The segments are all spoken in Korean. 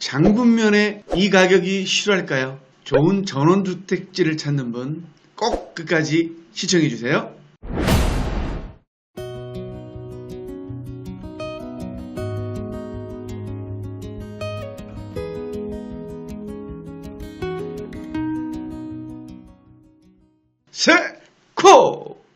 장군면에 이 가격이 실화일까요? 좋은 전원주택지를 찾는 분 꼭 끝까지 시청해주세요.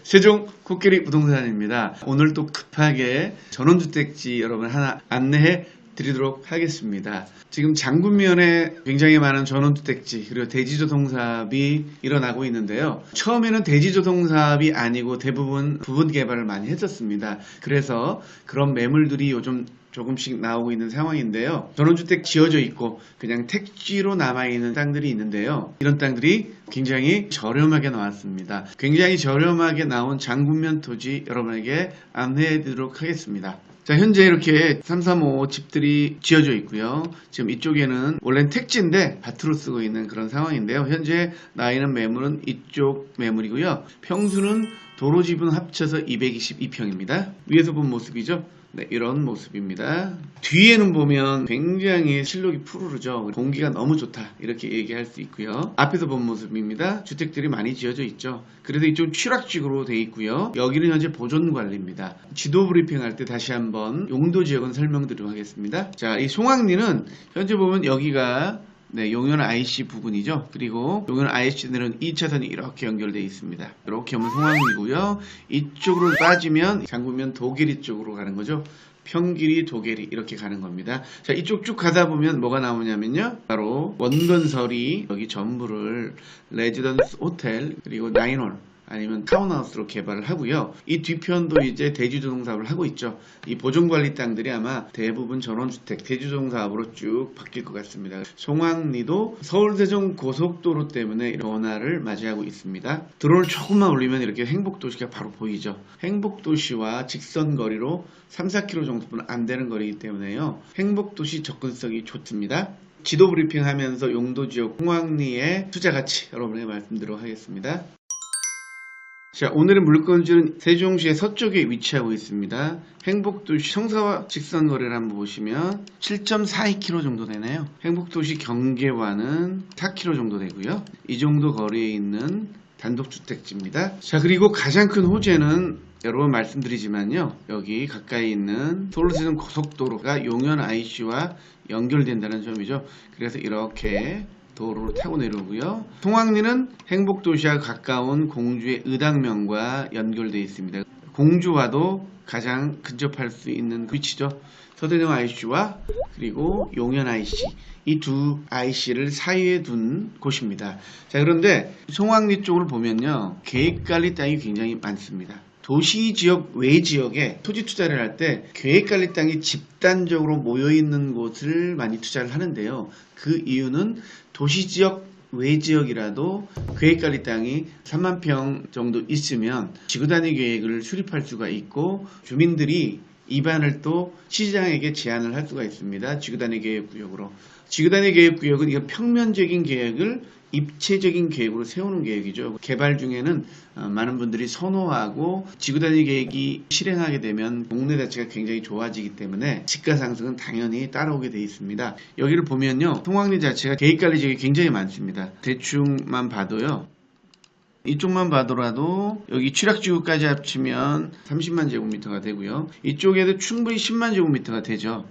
세종 코끼리 부동산입니다. 오늘 또 급하게 전원주택지 여러분 하나 안내해 드리도록 하겠습니다. 지금 장군면에 굉장히 많은 전원주택지 그리고 대지조성사업이 일어나고 있는데요. 처음에는 대지조성사업이 아니고 대부분 부분 개발을 많이 했었습니다. 그래서 그런 매물들이 요즘 조금씩 나오고 있는 상황인데요. 전원주택 지어져 있고 그냥 택지로 남아있는 땅들이 있는데요. 이런 땅들이 굉장히 저렴하게 나왔습니다. 굉장히 저렴하게 나온 장군면 토지 여러분에게 안내해 드리도록 하겠습니다. 자, 현재 이렇게 335 집들이 지어져 있고요. 지금 이쪽에는 원래는 택지인데 밭으로 쓰고 있는 그런 상황인데요. 현재 나있는 매물은 이쪽 매물이고요. 평수는 도로 지분 합쳐서 222평입니다. 위에서 본 모습이죠. 네, 이런 모습입니다. 뒤에는 보면 굉장히 실록이 푸르르죠. 공기가 너무 좋다 이렇게 얘기할 수 있고요. 앞에서 본 모습입니다. 주택들이 많이 지어져 있죠. 그래서 이쪽 취락식으로 되어 있고요. 여기는 현재 보존관리입니다. 지도 브리핑할 때 다시 한번 용도 지역은 설명드리도록 하겠습니다. 자, 이 송악리는 현재 보면 여기가 용현 IC 부근이죠. 그리고 용현 IC들은 2차선이 이렇게 연결되어 있습니다. 이렇게 오면 송악리고요. 이쪽으로 빠지면 장군면 도계리 쪽으로 가는 거죠. 평길이 도계리 이렇게 가는 겁니다. 자, 이쪽 쭉 가다 보면 뭐가 나오냐면요. 바로 원건설이 여기 전부를 레지던스 호텔 그리고 나인홀 아니면 타운하우스로 개발을 하고요. 이 뒤편도 이제 대지조성 사업을 하고 있죠. 이 보존관리 땅들이 아마 대부분 전원주택 대지조성 사업으로 쭉 바뀔 것 같습니다. 송악리도 서울세종 고속도로 때문에 원화를 맞이하고 있습니다. 드론을 조금만 올리면 이렇게 행복도시가 바로 보이죠. 행복도시와 직선거리로 3-4km 정도뿐 안 되는 거리이기 때문에요. 행복도시 접근성이 좋습니다. 지도 브리핑 하면서 용도지역 송악리의 투자가치 여러분에게 말씀드리도록 하겠습니다. 자, 오늘의 물건지는 세종시의 서쪽에 위치하고 있습니다. 행복도시 청사와 직선거리를 한번 보시면 7.42km 정도 되네요. 행복도시 경계와는 4km 정도 되고요. 이 정도 거리에 있는 단독주택지입니다. 자, 그리고 가장 큰 호재는 여러분 말씀드리지만요. 여기 가까이 있는 서울세종 고속도로가 용현 IC와 연결된다는 점이죠. 그래서 이렇게 도로를 타고 내려오고요. 송악리는 행복도시와 가까운 공주의 의당면과 연결되어 있습니다. 공주와도 가장 근접할 수 있는 위치죠. 서대동 IC와 그리고 용현 IC 이 두 IC를 사이에 둔 곳입니다. 자, 그런데 송악리 쪽을 보면요. 계획관리 땅이 굉장히 많습니다. 도시지역 외 지역에 토지 투자를 할 때 계획관리 땅이 집단적으로 모여있는 곳을 많이 투자를 하는데요. 그 이유는 도시지역 외 지역이라도 계획관리 땅이 3만 평 정도 있으면 지구단위 계획을 수립할 수가 있고 주민들이 입안을 또 시장에게 제안을 할 수가 있습니다. 지구단위 계획구역으로. 지구단위 계획구역은 이거 평면적인 계획을 입체적인 계획으로 세우는 계획이죠. 개발 중에는 많은 분들이 선호하고 지구단위 계획이 실행하게 되면 동네 자체가 굉장히 좋아지기 때문에 집가 상승은 당연히 따라오게 되어 있습니다. 여기를 보면요. 송악리 자체가 계획관리 지역이 굉장히 많습니다. 대충만 봐도요. 이쪽만 봐더라도 여기 취락지구까지 합치면 30만 제곱미터가 되고요. 이쪽에도 충분히 10만 제곱미터가 되죠.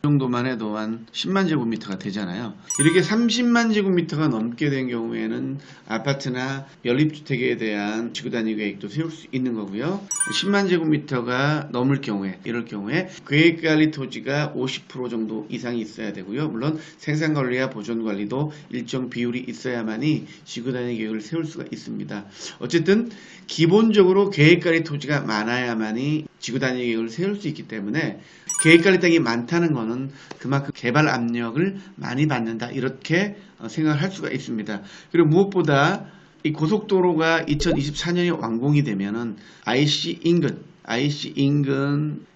이 정도만 해도 한 10만 제곱미터가 되잖아요. 이렇게 30만 제곱미터가 넘게 된 경우에는 아파트나 연립주택에 대한 지구단위 계획도 세울 수 있는 거고요. 10만 제곱미터가 넘을 경우에 이럴 경우에 계획관리 토지가 50% 정도 이상이 있어야 되고요. 물론 생산관리와 보존관리도 일정 비율이 있어야만이 지구단위 계획을 세울 수가 있습니다. 어쨌든 기본적으로 계획관리 토지가 많아야만이 지구단위 계획을 세울 수 있기 때문에 계획관리 땅이 많다는 것은 그만큼 개발 압력을 많이 받는다 이렇게 생각을 할 수가 있습니다. 그리고 무엇보다 이 고속도로가 2024년에 완공이 되면은 IC 인근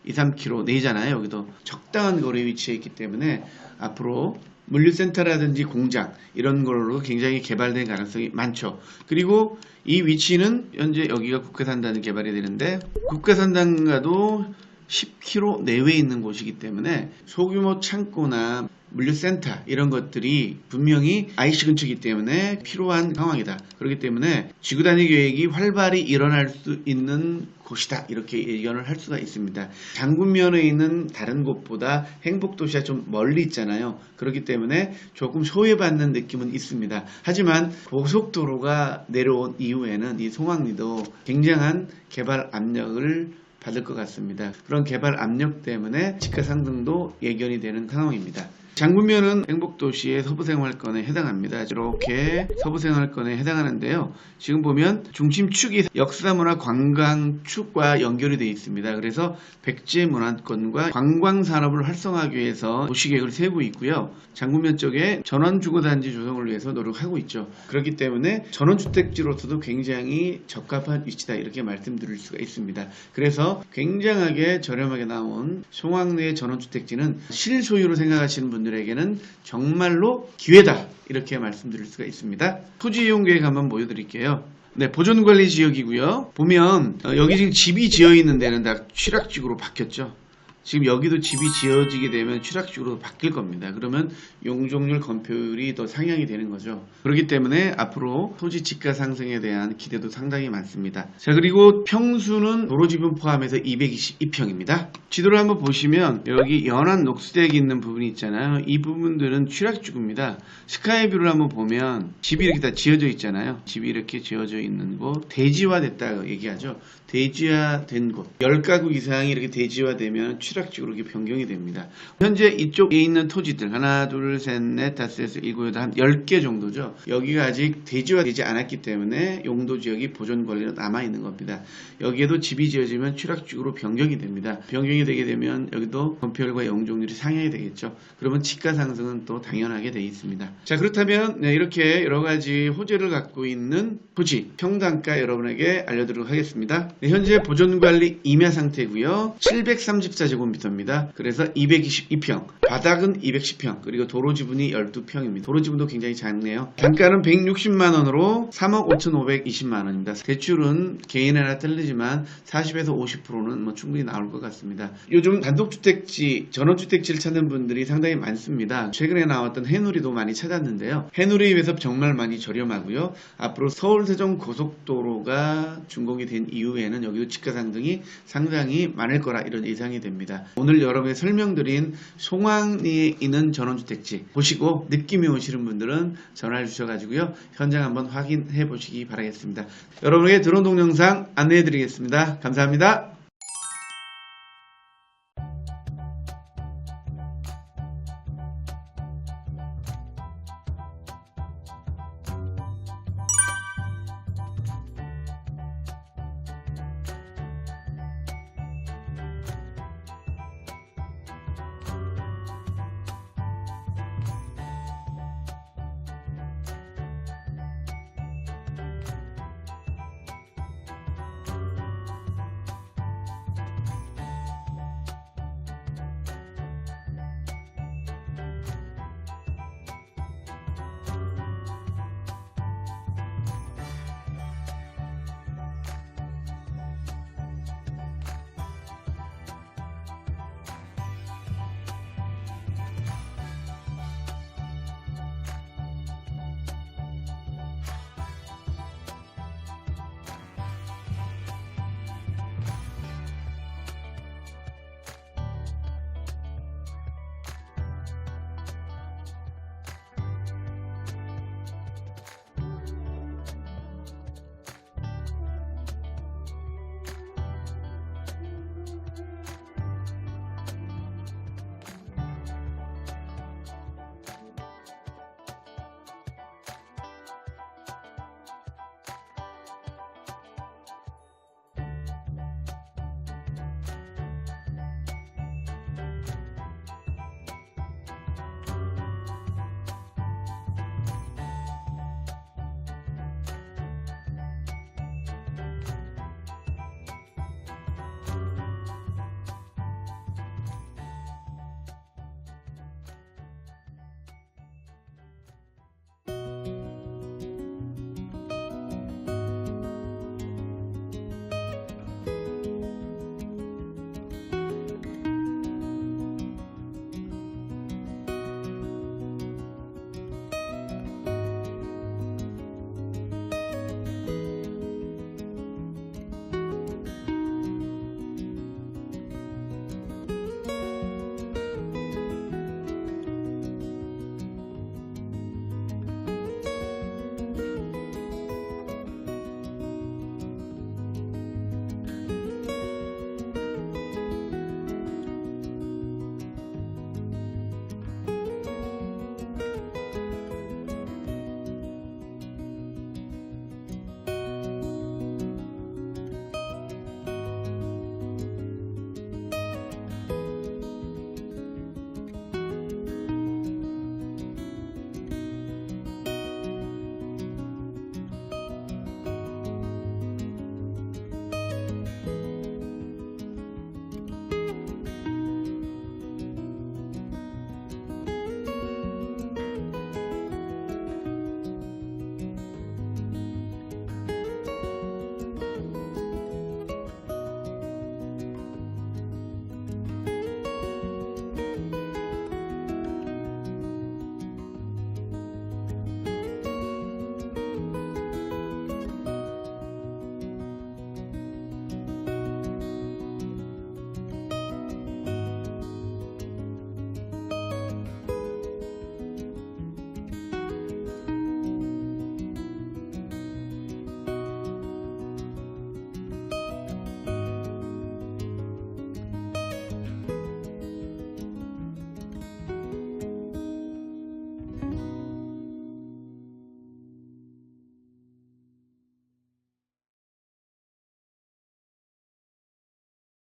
2-3km 내잖아요. 여기도 적당한 거리에 위치해 있기 때문에 앞으로 물류센터라든지 공장 이런 걸로 굉장히 개발될 가능성이 많죠. 그리고 이 위치는 현재 여기가 국가산단 개발이 되는데 국가산단과도 10km 내외에 있는 곳이기 때문에 소규모 창고나 물류센터 이런 것들이 분명히 IC 근처이기 때문에 필요한 상황이다. 그렇기 때문에 지구단위 계획이 활발히 일어날 수 있는 곳이다. 이렇게 예견을 할 수가 있습니다. 장군면에 있는 다른 곳보다 행복도시가 좀 멀리 있잖아요. 그렇기 때문에 조금 소외받는 느낌은 있습니다. 하지만 고속도로가 내려온 이후에는 이 송악리도 굉장한 개발 압력을 받을 것 같습니다. 그런 개발 압력 때문에 집가 상승도 예견이 되는 상황입니다. 장군면은 행복도시의 서부생활권에 해당합니다. 이렇게 서부생활권에 해당하는데요. 지금 보면 중심축이 역사문화 관광축과 연결이 되어 있습니다. 그래서 백제문화권과 관광산업을 활성화하기 위해서 도시계획을 세우고 있고요. 장군면 쪽에 전원주거단지 조성을 위해서 노력하고 있죠. 그렇기 때문에 전원주택지로서도 굉장히 적합한 위치다 이렇게 말씀드릴 수가 있습니다. 그래서 굉장하게 저렴하게 나온 송악리의 전원주택지는 실소유로 생각하시는 분들에게는 정말로 기회다 이렇게 말씀드릴 수가 있습니다. 토지 이용 계획 한번 보여드릴게요. 네, 보존관리 지역이고요. 보면 여기 지금 집이 지어 있는 데는 다 취락지구로 바뀌었죠. 지금 여기도 집이 지어지게 되면 취락지구로 바뀔 겁니다. 그러면 용적률 건폐율이 더 상향이 되는 거죠. 그렇기 때문에 앞으로 토지 집가 상승에 대한 기대도 상당히 많습니다. 자, 그리고 평수는 도로지분 포함해서 222평입니다. 지도를 한번 보시면 여기 연안 녹수대역이 있는 부분이 있잖아요. 이 부분들은 취락지구입니다. 스카이뷰를 한번 보면 집이 이렇게 다 지어져 있잖아요. 집이 이렇게 지어져 있는 곳, 대지화됐다고 얘기하죠. 대지화된 곳, 10가구 이상이 이렇게 대지화되면 취락지구로 이렇게 변경이 됩니다. 현재 이쪽에 있는 토지들 하나, 둘, 셋, 넷, 다섯, 여섯, 일곱, 여덟, 한 10개 정도죠. 여기가 아직 대지화되지 않았기 때문에 용도지역이 보존관리로 남아있는 겁니다. 여기에도 집이 지어지면 취락지구로 변경이 됩니다. 변경이 되게 되면 여기도 건폐율과 용적률이 상향이 되겠죠. 그러면 집가 상승은 또 당연하게 되어 있습니다. 자, 그렇다면 이렇게 여러가지 호재를 갖고 있는 토지 평당가 여러분에게 알려드리도록 하겠습니다. 현재 보존관리 임야 상태고요. 734제곱미터입니다. 그래서 222평, 바닥은 210평, 그리고 도로지분이 12평입니다. 도로지분도 굉장히 작네요. 단가는 160만원으로 3억 5,520만원입니다. 대출은 개인에 따라 틀리지만 40에서 50%는 충분히 나올 것 같습니다. 요즘 단독주택지, 전원주택지를 찾는 분들이 상당히 많습니다. 최근에 나왔던 해누리도 많이 찾았는데요. 해누리에 비해서 정말 많이 저렴하고요. 앞으로 서울 세종 고속도로가 준공이 된 이후에는 여기도 집가 상승이 상당히 많을 거라 이런 예상이 됩니다. 오늘 여러분이 설명드린 송악리에 있는 전원주택지 보시고 느낌이 오시는 분들은 전화를 주셔가지고요. 현장 한번 확인해 보시기 바라겠습니다. 여러분에게 드론 동영상 안내해 드리겠습니다. 감사합니다.